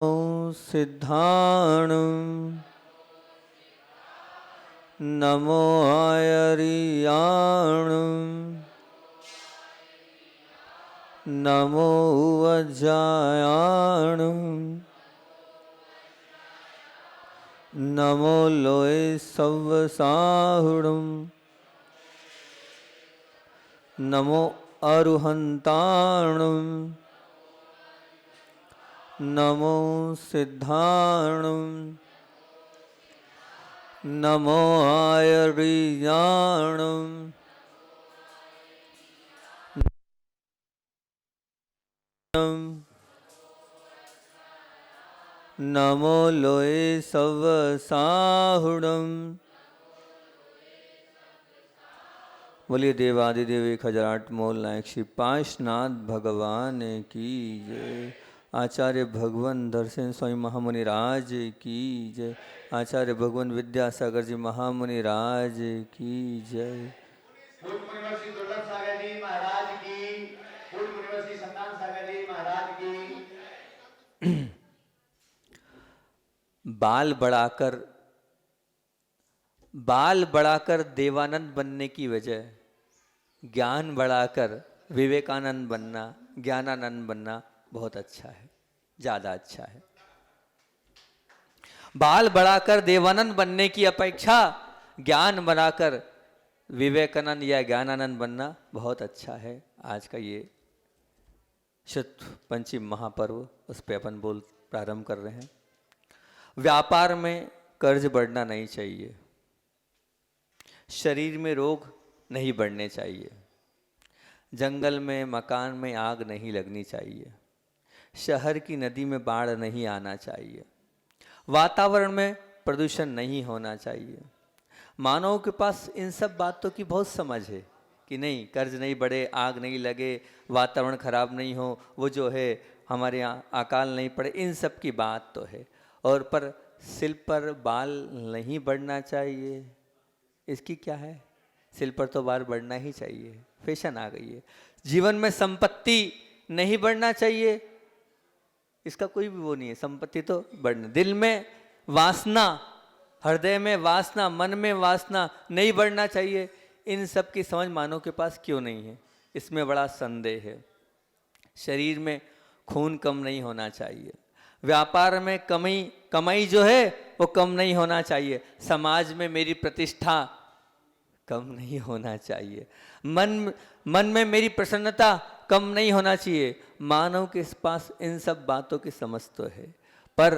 सिद्धाण नमो आयरियाण नमो उवज्जायाण नमो लोय सव्वसाहुणं नमो अरुहंताणं नमो सिद्धाणं नमो आयरियाणं नमो लोय सव्वसाहुणं। बोलिए देवादिदेव एक हजाराट मोल नायक श्री पांचनाथ भगवान की जय। आचार्य भगवान दर्शन स्वामी महामुनि राज की जय। आचार्य भगवान विद्यासागर जी महामुनि राज की जय। पूर्व मुनिवर्षी दुर्लभ सागर जी महाराज की, पूर्व मुनिवर्षी संतान सागर जी महाराज की। बाल बढ़ाकर देवानंद बनने की वजह ज्ञान बढ़ाकर विवेकानंद बनना, ज्ञानानंद बनना बहुत अच्छा है, ज्यादा अच्छा है। बाल बढ़ाकर देवानंद बनने की अपेक्षा ज्ञान बढ़ाकर विवेकानंद या ज्ञानानंद बनना बहुत अच्छा है। आज का ये शुद्ध पंचम महापर्व, उस पर अपन प्रारंभ कर रहे हैं। व्यापार में कर्ज बढ़ना नहीं चाहिए, शरीर में रोग नहीं बढ़ने चाहिए, जंगल में मकान में आग नहीं लगनी चाहिए, शहर की नदी में बाढ़ नहीं आना चाहिए, वातावरण में प्रदूषण नहीं होना चाहिए। मानव के पास इन सब बातों की बहुत समझ है कि नहीं, कर्ज नहीं बढ़े, आग नहीं लगे, वातावरण खराब नहीं हो, वो जो है हमारे यहाँ अकाल नहीं पड़े, इन सब की बात तो है। और पर सिर पर बाल नहीं बढ़ना चाहिए, इसकी क्या है? सिर पर तो बाल बढ़ना ही चाहिए, फैशन आ गई है। जीवन में संपत्ति नहीं बढ़ना चाहिए, इसका कोई भी वो नहीं है, संपत्ति तो बढ़ना। दिल में वासना, हृदय में वासना, मन में वासना नहीं बढ़ना चाहिए, इन सब की समझ मानव के पास क्यों नहीं है, इसमें बड़ा संदेह है। शरीर में खून कम नहीं होना चाहिए, व्यापार में कमाई जो है वो कम नहीं होना चाहिए, समाज में मेरी प्रतिष्ठा कम नहीं होना चाहिए, मन में मेरी प्रसन्नता कम नहीं होना चाहिए। मानव के पास इन सब बातों की समझ तो है, पर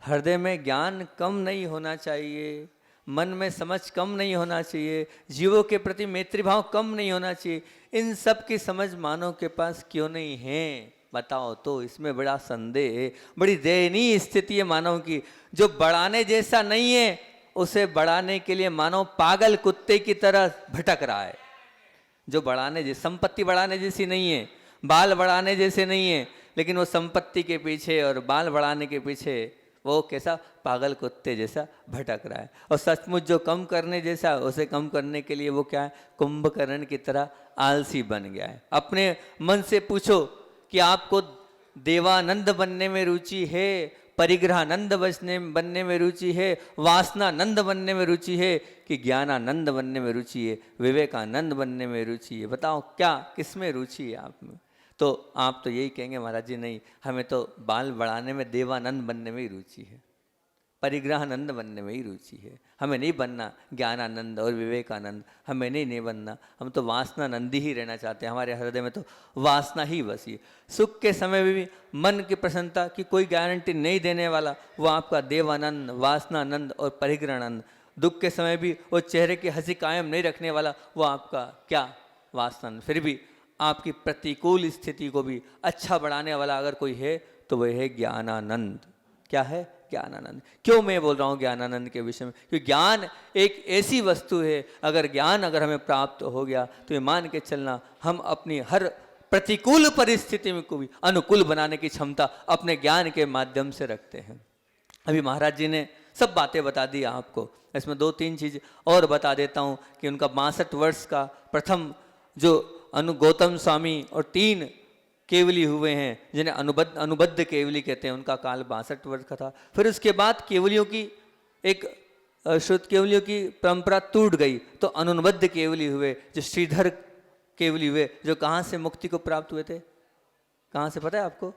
हृदय में ज्ञान कम नहीं होना चाहिए, मन में समझ कम नहीं होना चाहिए, जीवों के प्रति मैत्री भाव कम नहीं होना चाहिए। इन सब की समझ मानव के पास क्यों नहीं है बताओ तो? इसमें बड़ा संदेह है, बड़ी दयनीय स्थिति है मानव की। जो बढ़ाने जैसा नहीं है उसे बढ़ाने के लिए मानव पागल कुत्ते की तरह भटक रहा है। जो बढ़ाने जैसी, संपत्ति बढ़ाने जैसी नहीं है, बाल बढ़ाने जैसे नहीं है, लेकिन वो संपत्ति के पीछे और बाल बढ़ाने के पीछे वो कैसा पागल कुत्ते जैसा भटक रहा है। और सचमुच जो कम करने जैसा, उसे कम करने के लिए वो क्या है, कुंभकर्ण की तरह आलसी बन गया है। अपने मन से पूछो कि आपको देवानंद बनने में रुचि है, परिग्रहानंद बनने में रुचि है, वासनानंद बनने में रुचि है, कि ज्ञानानंद बनने में रुचि है, विवेकानंद बनने में रुचि है? बताओ क्या, किसमें रुचि है आप में? तो आप तो यही कहेंगे महाराज जी नहीं, हमें तो बाल बढ़ाने में देवानंद बनने में ही रुचि है, परिग्रहानंद बनने में ही रुचि है, हमें नहीं बनना ज्ञानानंद और विवेकानंद, हमें नहीं बनना, हम तो वासनानंदी ही रहना चाहते हैं। हमारे हृदय में तो वासना ही बसी है। सुख के समय में भी मन की प्रसन्नता की कोई गारंटी नहीं देने वाला वो आपका देवानंद, वासनानंद और परिग्रहानंद। दुख के समय भी वो चेहरे की हंसी कायम नहीं रखने वाला वो आपका क्या, वासनानंद। फिर भी आपकी प्रतिकूल स्थिति को भी अच्छा बढ़ाने वाला अगर कोई है तो वह है ज्ञानानंद। क्या है? ज्ञानानंद। क्यों मैं बोल रहा हूँ ज्ञानानंद के विषय में? क्योंकि ज्ञान एक ऐसी वस्तु है, अगर ज्ञान अगर हमें प्राप्त हो गया तो ये मान के चलना हम अपनी हर प्रतिकूल परिस्थिति में को भी अनुकूल बनाने की क्षमता अपने ज्ञान के माध्यम से रखते हैं। अभी महाराज जी ने सब बातें बता दी आपको, इसमें 2-3 चीज़ और बता देता हूँ कि उनका 62 वर्ष का प्रथम जो गौतम स्वामी और 3 केवली हुए हैं, जिन्हें अनुबद्ध केवली कहते हैं, उनका काल 62 वर्ष का था। फिर उसके बाद केवलियों की एक शुद्ध केवलियों की परंपरा टूट गई, तो अनुबद्ध केवली हुए, जो श्रीधर केवली हुए, जो कहाँ से मुक्ति को प्राप्त हुए थे, कहाँ से पता है आपको?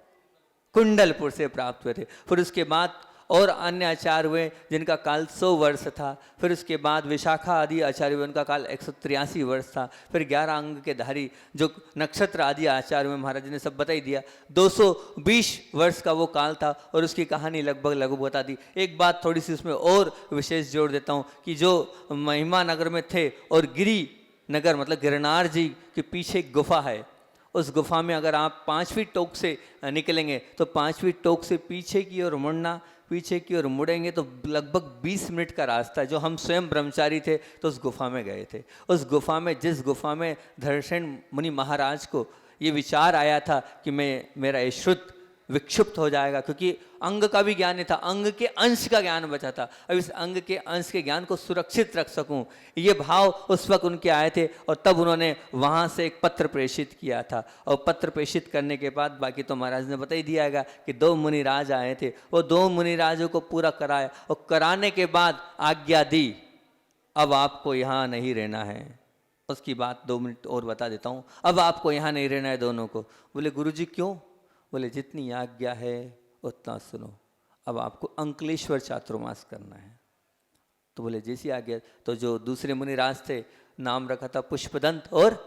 कुंडलपुर से प्राप्त हुए थे। फिर उसके बाद और अन्य आचार्य हुए जिनका काल 100 वर्ष था। फिर उसके बाद विशाखा आदि आचार्य हुए, उनका काल 183 वर्ष था। फिर 11 अंग के धारी जो नक्षत्र आदि आचार्य हुए, महाराज जी ने सब बता ही दिया। 220 वर्ष का वो काल था और उसकी कहानी लगभग लघु बता दी। एक बात थोड़ी सी उसमें और विशेष जोड़ देता हूँ कि जो महिमा नगर में थे और गिरी नगर मतलब गिरनार जी के पीछे एक गुफा है, उस गुफा में अगर आप 5वीं टोक से निकलेंगे तो 5वीं टोक से पीछे की ओर मुड़ना, पीछे की ओर मुड़ेंगे तो लगभग 20 मिनट का रास्ता है। जो हम स्वयं ब्रह्मचारी थे तो उस गुफा में गए थे। उस गुफा में, जिस गुफा में धर्षण मुनि महाराज को ये विचार आया था कि मेरा ये शुद्ध विक्षुप्त हो जाएगा, क्योंकि अंग का भी ज्ञान नहीं था, अंग के अंश का ज्ञान बचा था। अब इस अंग के अंश के ज्ञान को सुरक्षित रख सकूं, ये भाव उस वक्त उनके आए थे। और तब उन्होंने वहां से एक पत्र प्रेषित किया था, और पत्र प्रेषित करने के बाद बाकी तो महाराज ने बता ही दिया है कि 2 मुनिराज आए थे। वो 2 मुनिराजों को पूरा कराया और कराने के बाद आज्ञा दी, अब आपको यहाँ नहीं रहना है। उसकी बात 2 मिनट और बता देता हूँ। अब आपको यहाँ नहीं रहना है दोनों को। बोले गुरुजी क्यों? बोले जितनी आज्ञा है उतना सुनो, अब आपको अंकलेश्वर चातुर्मास करना है। तो बोले जैसी आज्ञा। तो जो दूसरे मुनिराज थे, नाम रखा था पुष्पदंत और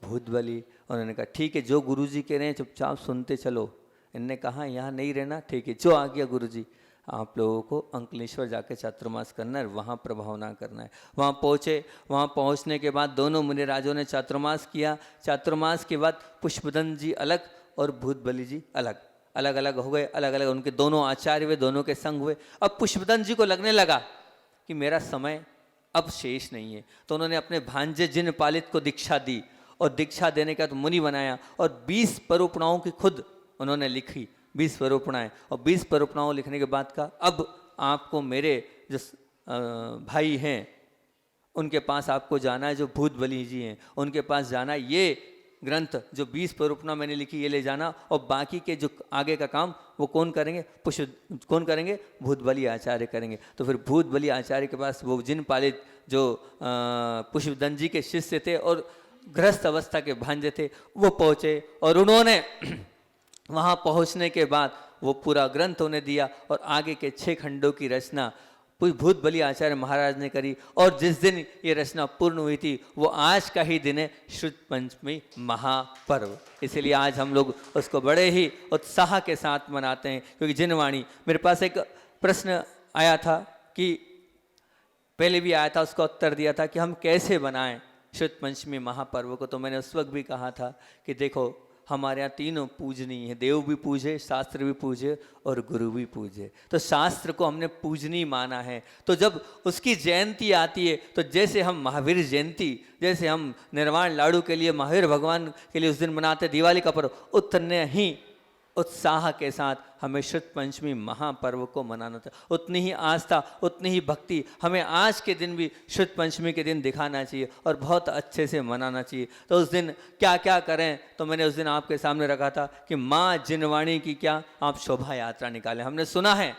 भूतबली, उन्होंने कहा ठीक है, जो गुरुजी कह रहे हैं चुपचाप सुनते चलो। इनने कहा यहाँ नहीं रहना, ठीक है, जो आज्ञा गुरुजी। आप लोगों को अंकलेश्वर जाके चातुर्मास करना है, वहाँ प्रभावना करना है। वहाँ पहुँचे, वहाँ पहुँचने के बाद दोनों मुनिराजों ने चातुर्मास किया। चातुर्मास के बाद पुष्पदंत जी अलग और भूतबली जी अलग अलग हो गए, अलग अलग उनके दोनों आचार्य हुए, दोनों के संग हुए। अब पुष्पदंत जी को लगने लगा कि मेरा समय अब शेष नहीं है, तो उन्होंने अपने भांजे जिन पालित को दीक्षा दी, और दीक्षा देने का तो मुनि बनाया, और 20 परूपणाओं की खुद उन्होंने लिखी, 20 परूपणाएं। और 20 परूपणाओं लिखने के बाद का अब आपको मेरे जो भाई हैं उनके पास आपको जाना है, जो भूतबली जी हैं उनके पास जाना है। ये ग्रंथ जो 20 परूपणा मैंने लिखी ये ले जाना, और बाकी के जो आगे का काम वो कौन करेंगे? कौन करेंगे? भूतबली आचार्य करेंगे। तो फिर भूतबली आचार्य के पास वो जिन पालित जो पुष्पदंत जी के शिष्य थे और गृहस्थ अवस्था के भांजे थे, वो पहुँचे, और उन्होंने वहाँ पहुँचने के बाद वो पूरा ग्रंथ उन्हें दिया, और आगे के 6 खंडों की रचना भूतबली आचार्य महाराज ने करी। और जिस दिन ये रचना पूर्ण हुई थी वो आज का ही दिन है, शुद्ध पंचमी महापर्व। इसलिए आज हम लोग उसको बड़े ही उत्साह के साथ मनाते हैं। क्योंकि जिनवाणी, मेरे पास एक प्रश्न आया था कि पहले भी आया था, उसका उत्तर दिया था कि हम कैसे बनाएं शुद्ध पंचमी महापर्व को। तो मैंने उस वक्त भी कहा था कि देखो, हमारे यहाँ तीनों पूजनीय है, देव भी पूजे, शास्त्र भी पूजे और गुरु भी पूजे। तो शास्त्र को हमने पूजनीय माना है, तो जब उसकी जयंती आती है तो जैसे हम महावीर जयंती, जैसे हम निर्वाण लाडू के लिए महावीर भगवान के लिए उस दिन मनाते दिवाली का पर्व, उतने ही उत्साह के साथ हमें शुद्ध पंचमी महापर्व को मनाना था। उतनी ही आस्था, उतनी ही भक्ति हमें आज के दिन भी शुद्ध पंचमी के दिन दिखाना चाहिए और बहुत अच्छे से मनाना चाहिए। तो उस दिन क्या क्या करें, तो मैंने उस दिन आपके सामने रखा था कि माँ जिनवाणी की क्या आप शोभा यात्रा निकालें। हमने सुना है,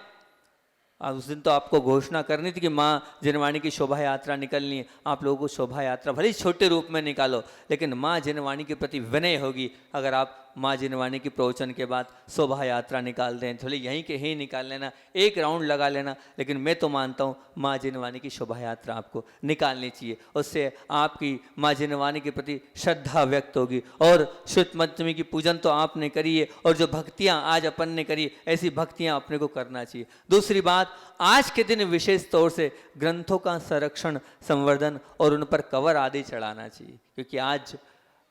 उस दिन तो आपको घोषणा करनी थी कि माँ जिनवाणी की शोभा यात्रा निकलनी है। आप लोगों को शोभा यात्रा भले ही छोटे रूप में निकालो, लेकिन माँ जिनवाणी के प्रति विनय होगी अगर आप माँ जिनवाणी की प्रवचन के बाद शोभा यात्रा निकाल दें। थोड़ी यहीं के ही निकाल लेना, एक राउंड लगा लेना, लेकिन मैं तो मानता हूँ माँ जिनवाणी की शोभा यात्रा आपको निकालनी चाहिए। उससे आपकी माँ जिनवाणी के प्रति श्रद्धा व्यक्त होगी। और शुद्ध पंचमी की पूजन तो आपने करी है, और जो भक्तियाँ आज अपन ने करी, ऐसी भक्तियाँ अपने को करना चाहिए। दूसरी बात, आज के दिन विशेष तौर से ग्रंथों का संरक्षण, संवर्धन और उन पर कवर आदि चढ़ाना चाहिए, क्योंकि आज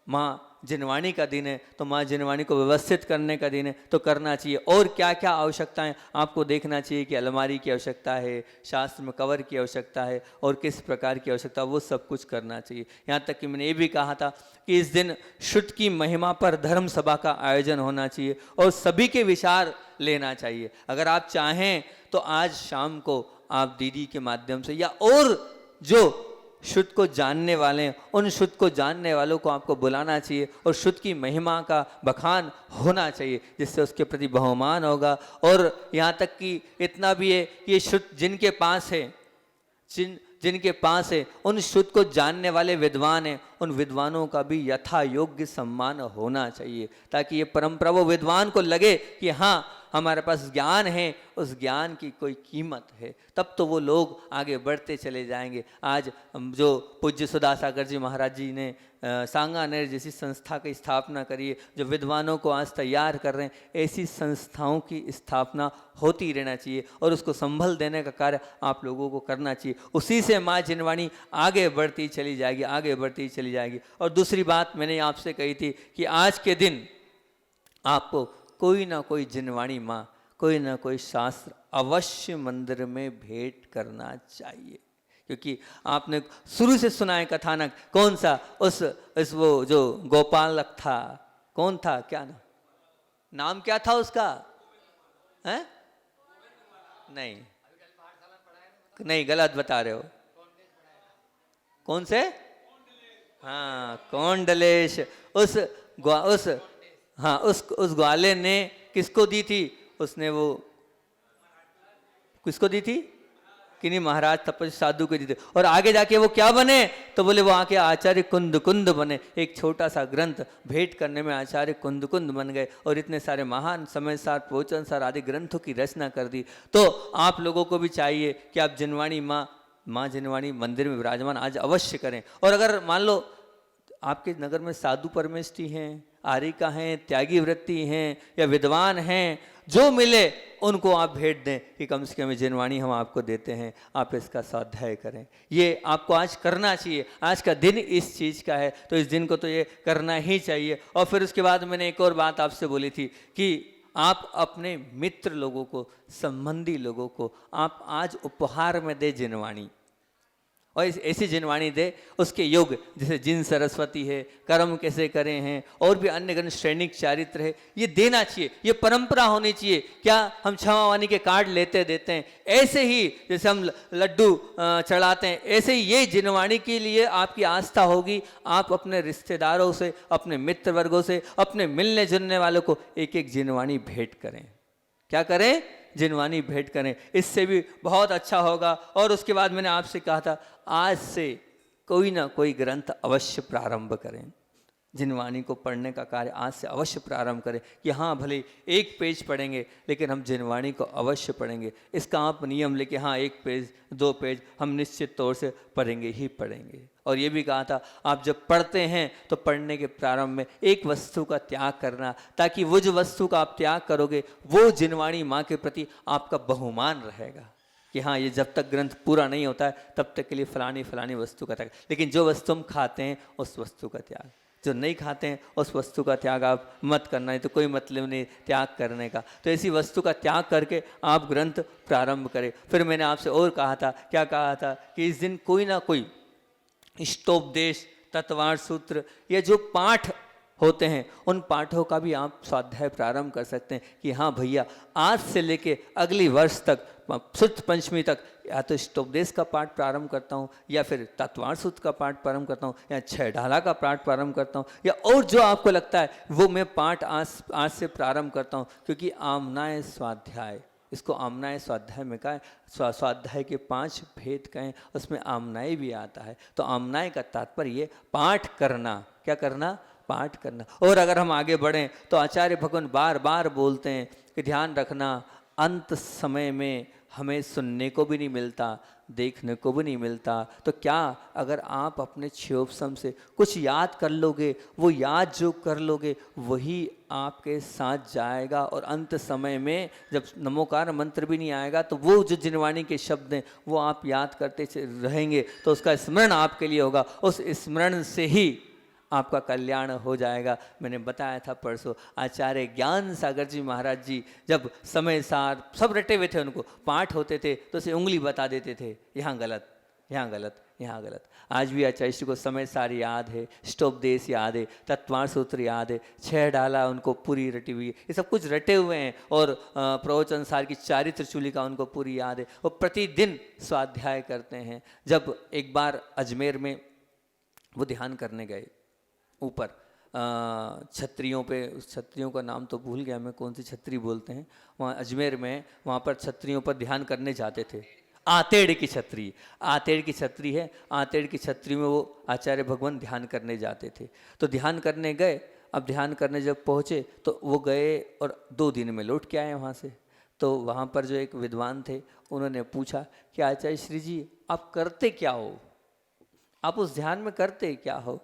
माँ जिनवाणी का दिन है, तो माँ जिनवाणी को व्यवस्थित करने का दिन है, तो करना चाहिए। और क्या क्या आवश्यकताएं आपको देखना चाहिए कि अलमारी की आवश्यकता है, शास्त्र में कवर की आवश्यकता है, और किस प्रकार की आवश्यकता, वो सब कुछ करना चाहिए। यहाँ तक कि मैंने ये भी कहा था कि इस दिन शुद्ध की महिमा पर धर्म सभा का आयोजन होना चाहिए और सभी के विचार लेना चाहिए। अगर आप चाहें तो आज शाम को आप दीदी के माध्यम से या और जो शुद्ध को जानने वाले हैं, उन शुद्ध को जानने वालों को आपको बुलाना चाहिए और शुद्ध की महिमा का बखान होना चाहिए, जिससे उसके प्रति बहुमान होगा। और यहाँ तक कि इतना भी है कि ये शुद्ध जिनके पास है, जिनके पास है, उन शुद्ध को जानने वाले विद्वान हैं, उन विद्वानों का भी यथा योग्य सम्मान होना चाहिए, ताकि ये परंपरा वो विद्वान को लगे कि हाँ हमारे पास ज्ञान है, उस ज्ञान की कोई कीमत है, तब तो वो लोग आगे बढ़ते चले जाएंगे। आज जो पूज्य सुधासागर जी महाराज जी ने सांगानेर जैसी संस्था की स्थापना करी है, जो विद्वानों को आज तैयार कर रहे हैं, ऐसी संस्थाओं की स्थापना होती रहना चाहिए और उसको संभल देने का कार्य आप लोगों को करना चाहिए। उसी से माँ जिनवाणी आगे बढ़ती चली जाएगी, आगे बढ़ती चली जाएगी। और दूसरी बात मैंने आपसे कही थी कि आज के दिन आपको कोई ना कोई जिनवाणी माँ, कोई ना कोई शास्त्र अवश्य मंदिर में भेंट करना चाहिए, क्योंकि आपने शुरू से सुना है कथानक, कौन सा उस वो जो गोपालक था, कौन था, क्या नाम क्या था उसका, हैं? नहीं नहीं, गलत बता रहे हो। कौन से? हाँ, कौंडलेश। उस ग्वाले ने किसको दी थी? उसने वो किसको दी थी? किन्हीं महाराज तपस्वी साधु को दी थी। और आगे जाके वो क्या बने? तो बोले वो आके आचार्य कुंद बने। एक छोटा सा ग्रंथ भेंट करने में आचार्य कुंद बन गए और इतने सारे महान समय सार, प्रवचन सार आदि ग्रंथों की रचना कर दी। तो आप लोगों को भी चाहिए कि आप जिनवाणी माँ जिनवाणी मंदिर में विराजमान आज अवश्य करें। और अगर मान लो आपके नगर में साधु परमेष्ठी हैं, आरिका हैं, त्यागी वृत्ति हैं या विद्वान हैं, जो मिले उनको आप भेंट दें कि कम से कम जिनवाणी हम आपको देते हैं, आप इसका स्वाध्याय करें। ये आपको आज करना चाहिए। आज का दिन इस चीज़ का है, तो इस दिन को तो ये करना ही चाहिए। और फिर उसके बाद मैंने एक और बात आपसे बोली थी कि आप अपने मित्र लोगों को, संबंधी लोगों को आप आज उपहार में दे जिनवाणी, और ऐसी जिनवाणी दे उसके योग, जैसे जिन सरस्वती है, कर्म कैसे करें हैं, और भी अन्य ग्रंथ, श्रेणिक चारित्र है, ये देना चाहिए। ये परंपरा होनी चाहिए। क्या हम क्षमावाणी के कार्ड लेते देते हैं, ऐसे ही जैसे हम लड्डू चढ़ाते हैं, ऐसे ही ये जिनवाणी के लिए आपकी आस्था होगी। आप अपने रिश्तेदारों से, अपने मित्र वर्गों से, अपने मिलने जुलने वालों को एक एक जिनवाणी भेंट करें। क्या करें? जिनवाणी भेंट करें। इससे भी बहुत अच्छा होगा। और उसके बाद मैंने आपसे कहा था आज से कोई ना कोई ग्रंथ अवश्य प्रारंभ करें। जिनवाणी को पढ़ने का कार्य आज से अवश्य प्रारंभ करें कि हाँ भले एक पेज पढ़ेंगे लेकिन हम जिनवाणी को अवश्य पढ़ेंगे। इसका आप नियम लेके हाँ 1 पेज 2 पेज हम निश्चित तौर से पढ़ेंगे ही पढ़ेंगे। और ये भी कहा था आप जब पढ़ते हैं तो पढ़ने के प्रारंभ में एक वस्तु का त्याग करना, ताकि वो जो वस्तु का आप त्याग करोगे वो जिनवाणी माँ के प्रति आपका बहुमान रहेगा कि हाँ ये जब तक ग्रंथ पूरा नहीं होता है तब तक के लिए फलानी वस्तु का त्याग। लेकिन जो वस्तु हम खाते हैं उस वस्तु का त्याग, जो नहीं खाते हैं उस वस्तु का त्याग आप मत करना, नहीं तो कोई मतलब नहीं त्याग करने का। तो ऐसी वस्तु का त्याग करके आप ग्रंथ प्रारंभ करें। फिर मैंने आपसे और कहा था, क्या कहा था कि इस दिन कोई ना कोई इष्टोपदेश, तत्वार्थ सूत्र, ये जो पाठ होते हैं उन पाठों का भी आप स्वाध्याय प्रारंभ कर सकते हैं कि हाँ भैया आज से लेके अगली वर्ष तक, शुद्ध पंचमी तक, या तो इष्टोपदेश का पाठ प्रारंभ करता हूँ, या फिर तत्वार्थ सूत्र का पाठ प्रारंभ करता हूँ, या 6 ढाला का पाठ प्रारंभ करता हूँ, या और जो आपको लगता है वो मैं पाठ आज से प्रारंभ करता हूँ। क्योंकि आमनाय स्वाध्याय, इसको आमनाय स्वाध्याय में कहा है। स्वाध्याय के 5 भेद कहें, उसमें आमनाय भी आता है। तो आमनाय का तात्पर्य पाठ करना। क्या करना? पाठ करना। और अगर हम आगे बढ़ें तो आचार्य भगवान बार बार बोलते हैं कि ध्यान रखना अंत समय में हमें सुनने को भी नहीं मिलता, देखने को भी नहीं मिलता। तो क्या अगर आप अपने क्षोभसम से कुछ याद कर लोगे, वो याद जो कर लोगे वही आपके साथ जाएगा। और अंत समय में जब नमोकार मंत्र भी नहीं आएगा तो वो जो जिनवाणी के शब्द हैं वो आप याद करते रहेंगे, तो उसका स्मरण आपके लिए होगा। उस स्मरण से ही आपका कल्याण हो जाएगा। मैंने बताया था परसों, आचार्य ज्ञान सागर जी महाराज जी जब समय सार सब रटे हुए थे, उनको पाठ होते थे तो उसे उंगली बता देते थे, यहाँ गलत, यहाँ गलत, यहाँ गलत। आज भी आचार्य श्री को समय सार याद है, इष्टोपदेश याद है, तत्वार सूत्र याद है, 6 डाला उनको पूरी रटी हुई है, ये सब कुछ रटे हुए हैं। और प्रवचन सार की चारित्र चूलिका उनको पूरी याद है। वो प्रतिदिन स्वाध्याय करते हैं। जब एक बार अजमेर में वो ध्यान करने गए ऊपर छत्रियों पे, उस छत्रियों का नाम तो भूल गया मैं, कौन सी छत्री बोलते हैं वहाँ अजमेर में, वहाँ पर छत्रियों पर ध्यान करने जाते थे। आतेड़ की छत्री, आतेड़ की छत्री है, आतेड़ की छत्री में वो आचार्य भगवान ध्यान करने जाते थे। तो ध्यान करने गए। अब ध्यान करने जब पहुँचे तो वो गए और 2 दिन में लौट के आए वहाँ से। तो वहाँ पर जो एक विद्वान थे उन्होंने पूछा कि आचार्य श्री जी आप करते क्या हो, आप उस ध्यान में करते क्या हो?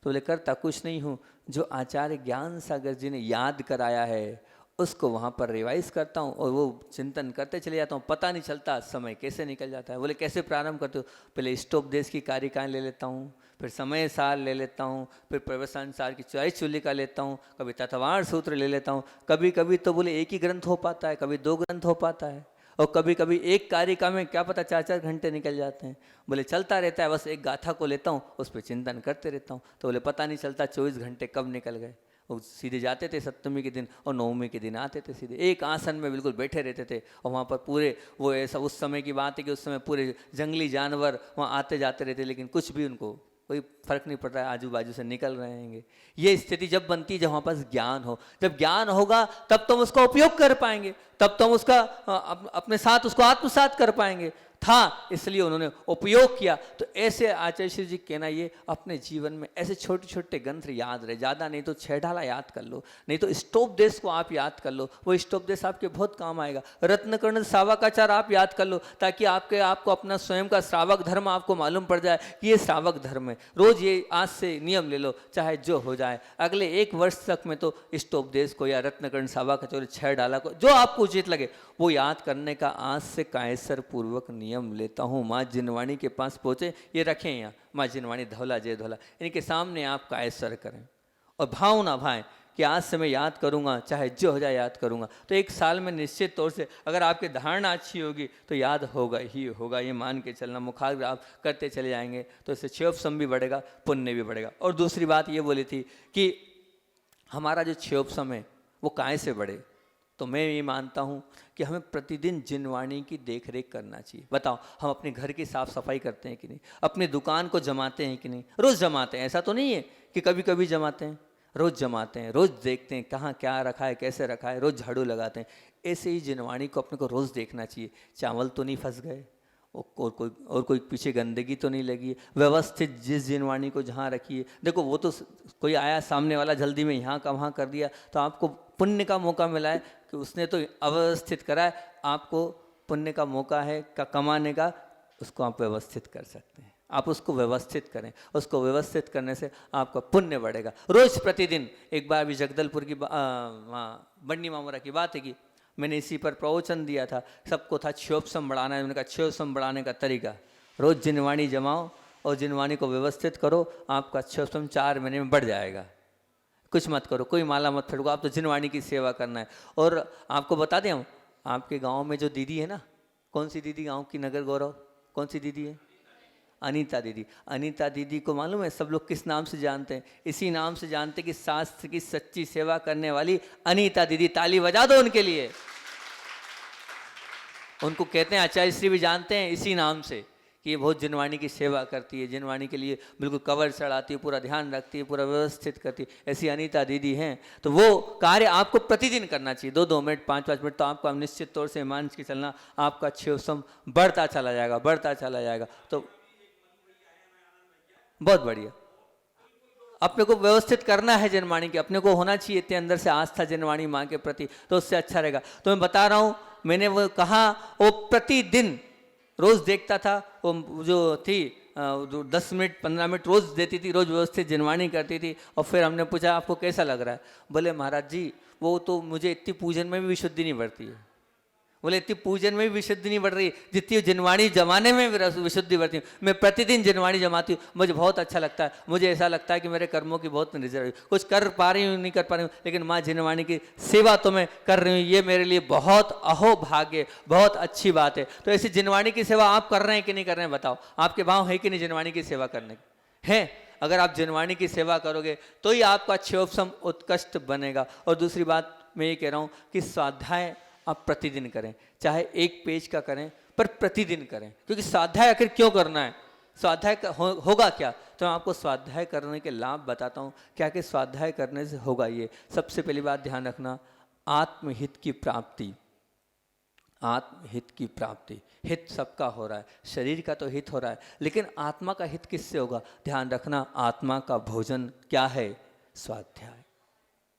तो बोले करता कुछ नहीं हूँ, जो आचार्य ज्ञान सागर जी ने याद कराया है उसको वहाँ पर रिवाइज करता हूँ और वो चिंतन करते चले जाता हूँ, पता नहीं चलता समय कैसे निकल जाता है। बोले कैसे प्रारंभ करते हो? पहले इष्टोपदेश की कारिकाएँ ले लेता हूँ, फिर समय सार ले लेता हूँ, फिर प्रवचन सार की 44 चूलिका लेता हूँ, कभी तत्वार सूत्र ले लेता हूँ। कभी कभी तो बोले एक ही ग्रंथ हो पाता है, कभी 2 ग्रंथ हो पाता है, और कभी कभी एक कारिका में क्या पता 4-4 घंटे निकल जाते हैं। बोले चलता रहता है, बस एक गाथा को लेता हूँ, उस पर चिंतन करते रहता हूँ। तो बोले पता नहीं चलता 24 घंटे कब निकल गए। वो सीधे जाते थे सप्तमी के दिन और नवमी के दिन आते थे, सीधे एक आसन में बिल्कुल बैठे रहते थे। और वहाँ पर पूरे वो ऐसा उस समय की बात है कि उस समय पूरे जंगली जानवर वहाँ आते जाते रहते, लेकिन कुछ भी उनको कोई फर्क नहीं पड़ रहा है, आजू बाजू से निकल रहे हैं। ये स्थिति जब बनती है जब हमारे पास ज्ञान हो, जब ज्ञान होगा तब तो हम उसका उपयोग कर पाएंगे, तब तो हम उसका अपने साथ उसको आत्मसात कर पाएंगे। था इसलिए उन्होंने उपयोग किया। तो ऐसे आचार्य श्री जी कहना ये अपने जीवन में ऐसे छोटे छोटे ग्रंथ याद रहे, ज़्यादा नहीं तो 6 डाला याद कर लो, नहीं तो इष्टोपदेश को आप याद कर लो, वो इष्टोपदेश आपके बहुत काम आएगा। रत्नकर्ण श्रावकाचार आप याद कर लो, ताकि आपको अपना स्वयं का श्रावक धर्म आपको मालूम पड़ जाए कि ये श्रावक धर्म है। रोज ये आज से नियम ले लो, चाहे जो हो जाए, अगले 1 वर्ष तक में तो इष्टोपदेश को या रत्नकर्ण श्रावकाचार 6 डाला को जो आपको उचित लगे वो याद करने का आज से कायसर पूर्वक नियम लेता हूँ। माँ जिनवाणी के पास पहुँचे, ये रखें यहाँ, माँ जिनवाणी धौला जय धौला, इनके सामने आप कायसर करें और भाव ना भाएं कि आज से मैं याद करूँगा, चाहे जो हो जाए याद करूँगा। तो 1 साल में निश्चित तौर से अगर आपकी धारणा अच्छी होगी तो याद होगा ही होगा, ये मान के चलना। मुखाग्र आप करते चले जाएंगे तो इससे क्षयोपशम भी बढ़ेगा, पुण्य भी बढ़ेगा। और दूसरी बात ये बोली थी कि हमारा जो क्षयोपशम है वो काहे से बढ़े, तो मैं ये मानता हूँ कि हमें प्रतिदिन जिनवाणी की देख रेख करना चाहिए। बताओ, हम अपने घर की साफ़ सफाई करते हैं कि नहीं, अपनी दुकान को जमाते हैं कि नहीं? रोज़ जमाते हैं, ऐसा तो नहीं है कि कभी कभी जमाते हैं, रोज़ जमाते हैं, रोज़ देखते हैं कहाँ क्या रखा है, कैसे रखा है, रोज़ झाड़ू लगाते हैं। ऐसे ही जिनवाणी को अपने को रोज़ देखना चाहिए। चावल तो नहीं फंस गए और कोई पीछे गंदगी तो नहीं लगी, व्यवस्थित जिस जिनवाणी को जहाँ रखिए। देखो वो तो कोई आया सामने वाला जल्दी में यहाँ का वहाँ कर दिया तो आपको पुण्य का मौका मिला है कि उसने तो अव्यवस्थित करा है, आपको पुण्य का मौका है का कमाने का, उसको आप व्यवस्थित कर सकते हैं। आप उसको व्यवस्थित करें, उसको व्यवस्थित करने से आपका पुण्य बढ़ेगा। रोज़ प्रतिदिन, एक बार भी जगदलपुर की वहाँ बंडी मामूरा की बात है कि मैंने इसी पर प्रवचन दिया था, सबको था क्षयोपशम बढ़ाना है। मैंने कहा क्षयोपशम बढ़ाने का तरीका, रोज़ जिनवाणी जमाओ और जिनवाणी को व्यवस्थित करो, आपका क्षयोपशम 4 महीने में बढ़ जाएगा। कुछ मत करो, कोई माला मत फेंको, आप तो जिनवाणी की सेवा करना है। और आपको बता दें, हम आपके गांव में जो दीदी है ना, कौन सी दीदी गांव की नगर गौरव, कौन सी दीदी है? अनीता दीदी। अनीता दीदी को मालूम है सब लोग किस नाम से जानते हैं? इसी नाम से जानते कि शास्त्र की सच्ची सेवा करने वाली अनीता दीदी। ताली बजा दो उनके लिए। उनको कहते हैं आचार्य श्री भी जानते हैं इसी नाम से कि ये बहुत जिनवाणी की सेवा करती है, जिनवाणी के लिए बिल्कुल कवर चढ़ाती है, पूरा ध्यान रखती है, पूरा व्यवस्थित करती है। ऐसी अनीता दीदी हैं। तो वो कार्य आपको प्रतिदिन करना चाहिए, 2-2 मिनट 5-5 मिनट। तो आपको निश्चित तौर से मान के चलना, आपका क्षयोपशम बढ़ता चला जाएगा, बढ़ता चला जाएगा। तो बहुत बढ़िया, अपने को व्यवस्थित करना है जिनवाणी की, अपने को होना चाहिए इतने अंदर से आस्था जिनवाणी माँ के प्रति, तो उससे अच्छा रहेगा। तो मैं बता रहा हूँ, मैंने वो कहा, वो प्रतिदिन रोज़ देखता था। वो जो थी 10 मिनट 15 मिनट रोज़ देती थी, रोज़ व्यवस्थित जिनवाणी करती थी। और फिर हमने पूछा आपको कैसा लग रहा है? बोले महाराज जी वो तो मुझे इतनी पूजन में भी विशुद्धि नहीं बढ़ती है, बोले इतनी पूजन में भी विशुद्धि नहीं बढ़ रही जितनी जिनवाणी जमाने में विशुद्धि बढ़ती हूँ। मैं प्रतिदिन जिनवाणी जमाती हूँ, मुझे बहुत अच्छा लगता है। मुझे ऐसा लगता है कि मेरे कर्मों की बहुत निजर कुछ कर पा रही हूँ नहीं कर पा रही हूँ, लेकिन माँ जिनवाणी की सेवा तो मैं कर रही हूँ, ये मेरे लिए बहुत अहोभाग्य, बहुत अच्छी बात है। तो ऐसी जिनवाणी की सेवा आप कर रहे हैं कि नहीं कर रहे हैं बताओ? आपके भाव है कि नहीं जिनवाणी की सेवा करने के? है। अगर आप जिनवाणी की सेवा करोगे तो ही आपका क्षोभसम उत्कृष्ट बनेगा। और दूसरी बात मैं ये कह रहा हूँ कि स्वाध्याय आप प्रतिदिन करें, चाहे एक पेज का करें पर प्रतिदिन करें। क्योंकि स्वाध्याय आखिर क्यों करना है, स्वाध्याय होगा क्या? तो मैं आपको स्वाध्याय करने के लाभ बताता हूँ। क्या कि स्वाध्याय करने से होगा ये, सबसे पहली बात ध्यान रखना, आत्महित की प्राप्ति। आत्महित की प्राप्ति, हित सबका हो रहा है, शरीर का तो हित हो रहा है, लेकिन आत्मा का हित किससे होगा? ध्यान रखना, आत्मा का भोजन क्या है? स्वाध्याय।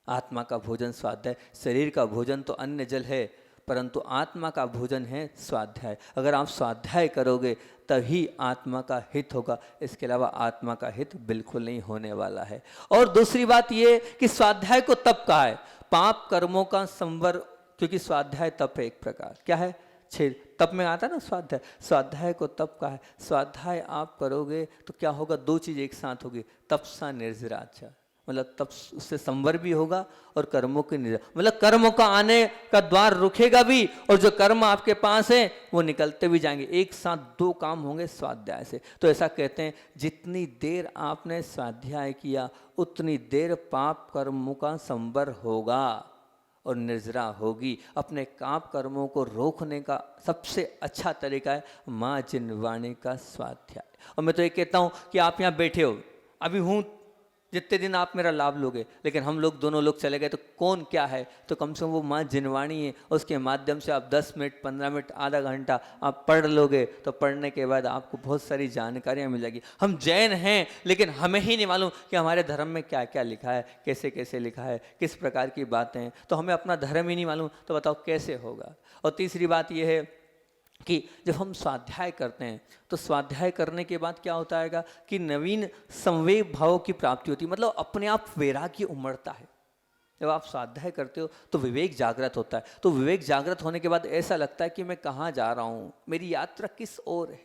आत्मा का भोजन स्वाध्याय। शरीर का भोजन तो अन्न जल है, परंतु आत्मा का भोजन है स्वाध्याय। अगर आप स्वाध्याय करोगे तभी आत्मा का हित होगा, इसके अलावा आत्मा का हित बिल्कुल नहीं होने वाला है। और दूसरी बात ये कि स्वाध्याय को तप कहा है, पाप कर्मों का संवर, क्योंकि स्वाध्याय तप है एक प्रकार। क्या है? छेद तप में आता है ना स्वाध्याय, स्वाध्याय को तप कहा है। स्वाध्याय आप करोगे तो क्या होगा? दो चीज़ एक साथ होगी, तपसा निर्जराचा, मतलब तप उससे संवर भी होगा और कर्मों की मतलब कर्मों का आने का द्वार रुकेगा भी, और जो कर्म आपके पास है वो निकलते भी जाएंगे। एक साथ दो काम होंगे स्वाध्याय से। तो ऐसा कहते हैं, जितनी देर आपने स्वाध्याय किया उतनी देर पाप कर्मों का संवर होगा और निर्जरा होगी। अपने काप कर्मों को रोकने का सबसे अच्छा तरीका है माँ जिनवाणी का स्वाध्याय। और मैं तो ये कहता हूँ कि आप यहाँ बैठे हो, अभी हूँ, जितने दिन आप मेरा लाभ लोगे, लेकिन हम लोग दोनों लोग चले गए तो कौन क्या है? तो कम से कम वो माँ जिनवाणी है, उसके माध्यम से आप 10 मिनट 15 मिनट आधा घंटा आप पढ़ लोगे तो पढ़ने के बाद आपको बहुत सारी जानकारियाँ मिल जाएगी। हम जैन हैं लेकिन हमें ही नहीं मालूम कि हमारे धर्म में क्या क्या लिखा है, कैसे कैसे लिखा है, किस प्रकार की बातें हैं। तो हमें अपना धर्म ही नहीं मालूम, तो बताओ कैसे होगा? और तीसरी बात यह है कि जब हम स्वाध्याय करते हैं तो स्वाध्याय करने के बाद क्या होता है कि नवीन संवेग भावों की प्राप्ति होती है, मतलब अपने आप वैराग्य उमड़ता है। जब आप स्वाध्याय करते हो तो विवेक जागृत होता है। तो विवेक जागृत होने के बाद ऐसा लगता है कि मैं कहाँ जा रहा हूँ, मेरी यात्रा किस ओर है,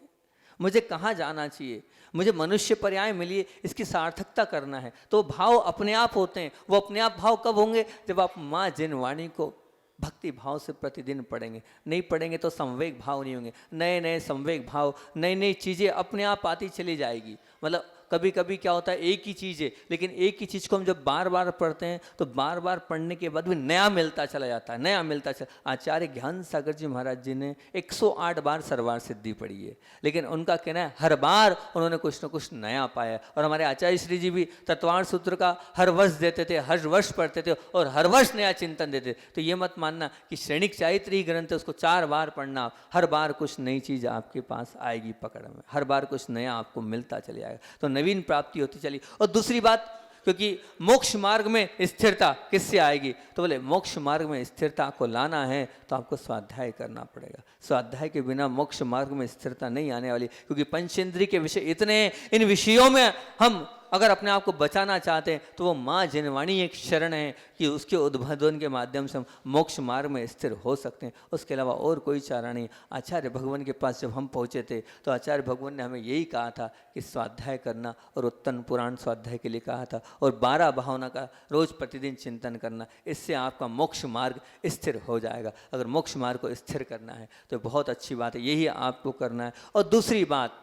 मुझे कहाँ जाना चाहिए, मुझे मनुष्य पर्याय मिली है, इसकी सार्थकता करना है। तो भाव अपने आप होते हैं। वो अपने आप भाव कब होंगे? जब आप माँ जिनवाणी को भक्ति भाव से प्रतिदिन पढ़ेंगे। नहीं पढ़ेंगे तो संवेग भाव नहीं होंगे, नए नए संवेग भाव, नई नई चीज़ें अपने आप आती चली जाएगी। मतलब कभी कभी क्या होता है, एक ही चीज़ है, लेकिन एक ही चीज़ को हम जब बार बार पढ़ते हैं तो बार बार पढ़ने के बाद भी नया मिलता चला जाता है, नया मिलता चला। आचार्य ज्ञान सागर जी महाराज जी ने 108 बार सर्वार सिद्धि पढ़ी है, लेकिन उनका कहना है हर बार उन्होंने कुछ न कुछ नया पाया। और हमारे आचार्य श्री जी भी तत्वार्थ सूत्र का हर वर्ष देते थे, हर वर्ष पढ़ते थे और हर वर्ष नया चिंतन देते। तो ये मत मानना कि श्रेणिक चारित्र ही ग्रंथ है, उसको 4 बार पढ़ना, हर बार कुछ नई चीज़ आपके पास आएगी पकड़ में, हर बार कुछ नया आपको मिलता चले जाएगा, तो नवीन प्राप्ति होती चली। और दूसरी बात, क्योंकि मोक्ष मार्ग में स्थिरता किससे आएगी? तो बोले मोक्ष मार्ग में स्थिरता को लाना है तो आपको स्वाध्याय करना पड़ेगा। स्वाध्याय के बिना मोक्ष मार्ग में स्थिरता नहीं आने वाली, क्योंकि पंचेंद्रिय के विषय इतने हैं, इन विषयों में हम अगर अपने आप को बचाना चाहते हैं तो वो माँ जिनवाणी एक शरण है कि उसके उद्बोधन के माध्यम से हम मोक्ष मार्ग में स्थिर हो सकते हैं। उसके अलावा और कोई चारा नहीं। आचार्य भगवान के पास जब हम पहुँचे थे तो आचार्य भगवान ने हमें यही कहा था कि स्वाध्याय करना, और उत्तन पुराण स्वाध्याय के लिए कहा था, और 12 भावना का रोज़ प्रतिदिन चिंतन करना। इससे आपका मोक्ष मार्ग स्थिर हो जाएगा। अगर मोक्ष मार्ग को स्थिर करना है तो बहुत अच्छी बात है, यही आपको करना है। और दूसरी बात,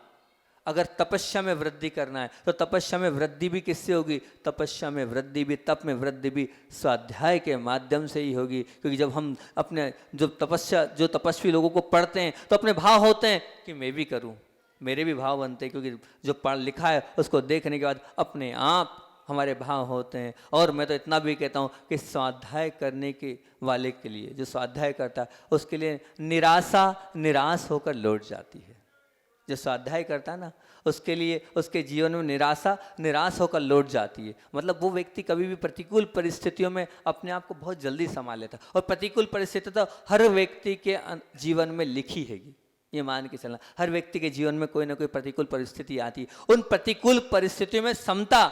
अगर तपस्या में वृद्धि करना है तो तपस्या में वृद्धि भी किससे होगी? तपस्या में वृद्धि भी, तप में वृद्धि भी स्वाध्याय के माध्यम से ही होगी। क्योंकि जब हम अपने जो तपस्वी लोगों को पढ़ते हैं तो अपने भाव होते हैं कि मैं भी करूं, मेरे भी भाव बनते हैं, क्योंकि जो पढ़ लिखा है उसको देखने के बाद अपने आप हमारे भाव होते हैं। और मैं तो इतना भी कहता हूँ कि स्वाध्याय करने के वाले के लिए, जो स्वाध्याय करता है उसके लिए निराश होकर लौट जाती है। जो स्वाध्याय करता है ना, उसके लिए उसके जीवन में निराश होकर लौट जाती है। मतलब वो व्यक्ति कभी भी प्रतिकूल परिस्थितियों में अपने आप को बहुत जल्दी संभाल लेता है। और प्रतिकूल परिस्थिति तो हर व्यक्ति के जीवन में लिखी हैगी, ये मान के चलना। हर व्यक्ति के जीवन में कोई ना कोई प्रतिकूल परिस्थिति आती है। उन प्रतिकूल परिस्थितियों में समता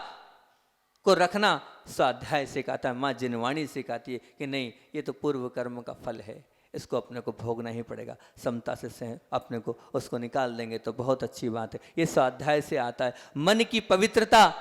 को रखना स्वाध्याय सिखाता है। माँ जिनवाणी सिखाती है कि नहीं, ये तो पूर्व कर्म का फल है, इसको अपने को भोगना ही पड़ेगा। समता से अपने को उसको निकाल देंगे तो बहुत अच्छी बात है। ये स्वाध्याय से आता है। मन की पवित्रता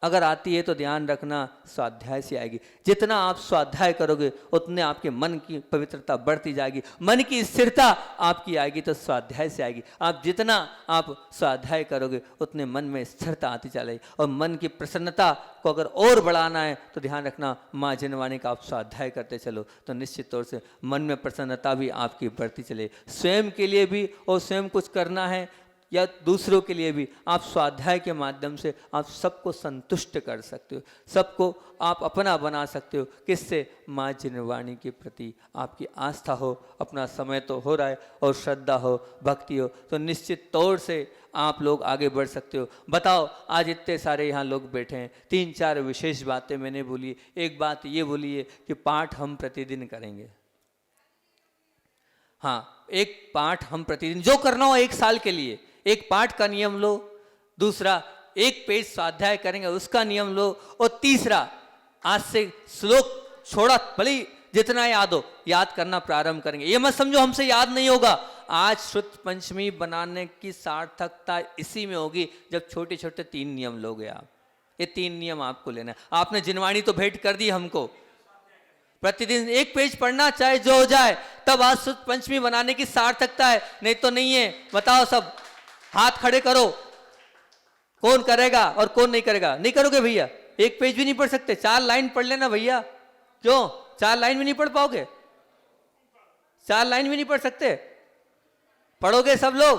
अगर आती है तो ध्यान रखना स्वाध्याय से आएगी। जितना आप स्वाध्याय करोगे उतने आपके मन की पवित्रता बढ़ती जाएगी। मन की स्थिरता आपकी आएगी तो स्वाध्याय से आएगी। आप जितना आप स्वाध्याय करोगे उतने मन में स्थिरता आती चलेगी। और मन की प्रसन्नता को अगर और बढ़ाना है तो ध्यान रखना माँ जिनवाणी का आप स्वाध्याय करते चलो तो निश्चित तौर से मन में प्रसन्नता भी आपकी बढ़ती चले। स्वयं के लिए भी और स्वयं कुछ करना है या दूसरों के लिए भी आप स्वाध्याय के माध्यम से आप सबको संतुष्ट कर सकते हो, सबको आप अपना बना सकते हो। किससे? माँ जिनवाणी के प्रति आपकी आस्था हो, अपना समय तो हो रहा है और श्रद्धा हो, भक्ति हो तो निश्चित तौर से आप लोग आगे बढ़ सकते हो। बताओ आज इतने सारे यहाँ लोग बैठे हैं, 3-4 विशेष बातें मैंने बोली। एक बात ये बोली है कि पाठ हम प्रतिदिन करेंगे। हाँ, एक पाठ हम प्रतिदिन जो करना हो 1 साल के लिए एक पाठ का नियम लो। दूसरा 1 पेज स्वाध्याय करेंगे उसका नियम लो। और तीसरा आज से श्लोक छोड़ा भले जितना याद हो याद करना प्रारंभ करेंगे। ये मत समझो हमसे याद नहीं होगा। आज श्रुत पंचमी बनाने की सार्थकता इसी में होगी जब छोटे छोटे 3 नियम लोगे आप। ये 3 नियम आपको लेना है। आपने जिनवाणी तो भेंट कर दी हमको, प्रतिदिन 1 पेज पढ़ना चाहे जो हो जाए, तब आज श्रुत पंचमी बनाने की सार्थकता है। नहीं तो नहीं है। बताओ सब हाथ खड़े करो, कौन करेगा और कौन नहीं करेगा? नहीं करोगे भैया? 1 पेज भी नहीं पढ़ सकते? 4 लाइन पढ़ लेना भैया। क्यों 4 लाइन भी नहीं पढ़ पाओगे? 4 लाइन भी नहीं पढ़ सकते? पढ़ोगे सब लोग?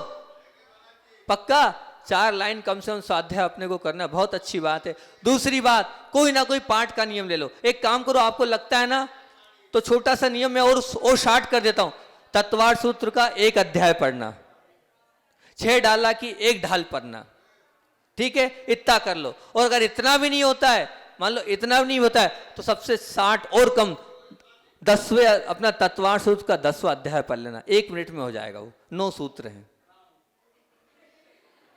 पक्का 4 लाइन कम से कम स्वाध्याय अपने को करना बहुत अच्छी बात है। दूसरी बात, कोई ना कोई पाठ का नियम ले लो। एक काम करो, आपको लगता है ना तो छोटा सा नियम मैं और शार्ट कर देता हूं। तत्वार्थ सूत्र का 1 अध्याय पढ़ना, 6 डाला की 1 ढाल पढ़ना। ठीक है, इतना कर लो। और अगर इतना भी नहीं होता है, मान लो इतना भी नहीं होता है तो सबसे 60 और कम 10वें अपना तत्वार्थ सूत्र का 10वां अध्याय पढ़ लेना। 1 मिनट में हो जाएगा। वो 9 सूत्र हैं।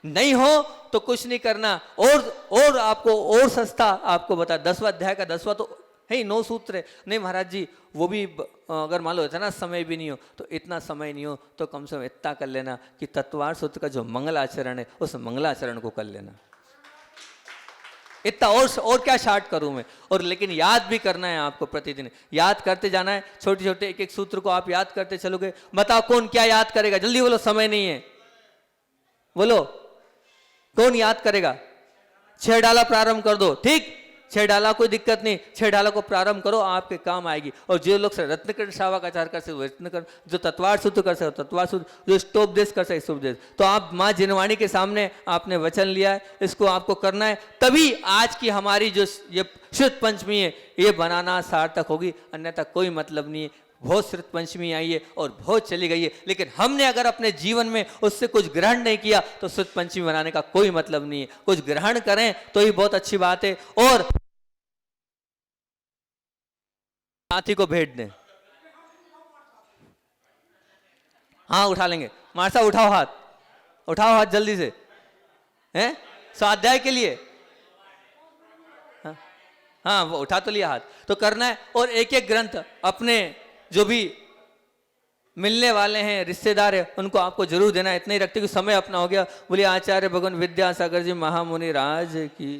नहीं हो तो कुछ नहीं करना। और आपको और सस्ता आपको बता 10वां अध्याय का 10वां तो है 9 सूत्र है। नहीं महाराज जी वो भी अगर मान लो इतना समय भी नहीं हो तो इतना समय नहीं हो तो कम से कम इतना कर लेना कि तत्वार्थ सूत्र का जो मंगलाचरण है उस मंगलाचरण को कर लेना। इतना और क्या शार्ट करूं मैं? और लेकिन याद भी करना है आपको, प्रतिदिन याद करते जाना है। छोटे छोटे 1-1 सूत्र को आप याद करते चलोगे। बताओ कौन क्या याद करेगा? जल्दी बोलो, समय नहीं है। बोलो कौन याद करेगा? 6 डाला प्रारंभ कर दो। ठीक, 6 डाला कोई दिक्कत नहीं, 6 डाला को प्रारंभ करो, आपके काम आएगी। और जो लोग रत्नकर्ण श्रावकाचार्य कर सकते रत्नकर्ण, जो तत्वार्थ सूत्र कर सकते तत्वार्थ सूत्र, जो स्तोपदेश कर सकते स्तोपदेश। तो आप माँ जिनवाणी के सामने आपने वचन लिया है, इसको आपको करना है। तभी आज की हमारी जो ये श्रुत पंचमी है ये बनाना सार्थक होगी, अन्यथा कोई मतलब नहीं है। बहुत श्रुत पंचमी आई है और बहुत चली गई है, लेकिन हमने अगर अपने जीवन में उससे कुछ ग्रहण नहीं किया तो श्रुत पंचमी मनाने का कोई मतलब नहीं है। कुछ ग्रहण करें तो ही बहुत अच्छी बात है। और साथी को भेंट दें। हाँ उठा लेंगे। मारसा उठाओ हाथ, उठाओ हाथ जल्दी से। हैं स्वाध्याय के लिए? हाँ वो उठा तो लिया हाथ। तो करना है। और 1-1 ग्रंथ अपने जो भी मिलने वाले हैं रिश्तेदार है उनको आपको जरूर देना है। इतना ही रखते कि समय अपना हो गया। बोलिए आचार्य भगवान विद्यासागर जी महामुनि राज की।